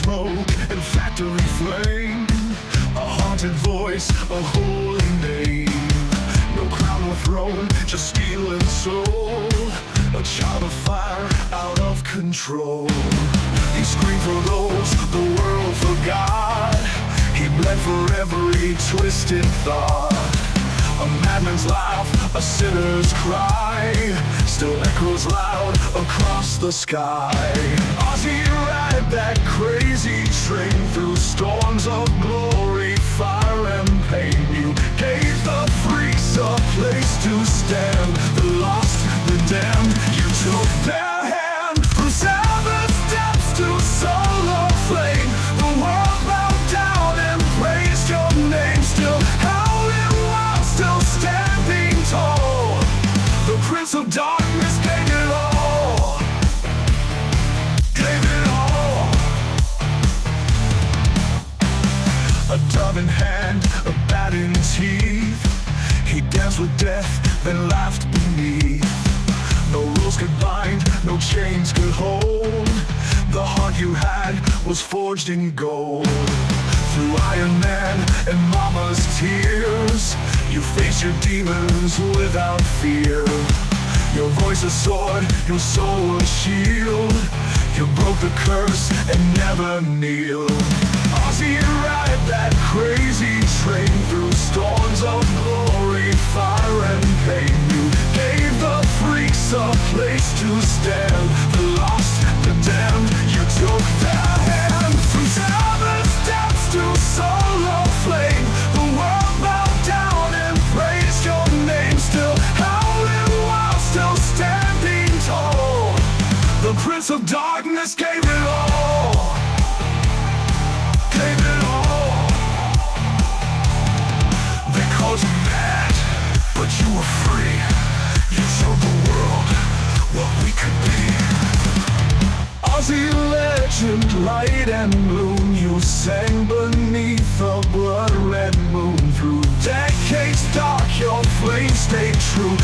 smoke and factory flame, a haunted voice, a holy name. No crown or throne, just steel and soul, a child of fire, out of control. He screamed for those the world forgot. He bled for every twisted thought. A madman's laugh, a sinner's cry, still echoes loud across the sky. Ozzy ride that crazy train through storms of glory, fire and pain. You gave the freaks a place to stand, the lost, the damned. You took their hand from seven steps to solar flame. The world bowed down and praised your name. Still howling wild, still standing tall. The Prince of Darkness gave it all. Gave it all. A dove in hand, a bat in teeth. He danced with death, then laughed beneath. No rules could bind, no chains could hold. The heart you had was forged in gold. Through Iron Man and Mama's tears, you faced your demons without fear. Your voice a sword, your soul a shield. You broke the curse and never kneeled. Ozzy ride that crazy train through storms of glory, fire and pain. You gave the freaks a place to stand, the lost, the damned. You took their hand from seven steps to solar flame. The world bowed down and praised your name. Still howling wild, still standing tall. The Prince of Darkness gave it all. Gave it all. They called you mad, but you were free. You showed the world what we could be. Ozzy legend, light and gloom. You sang beneath a blood-red moon. Through decades dark, your flame stayed true.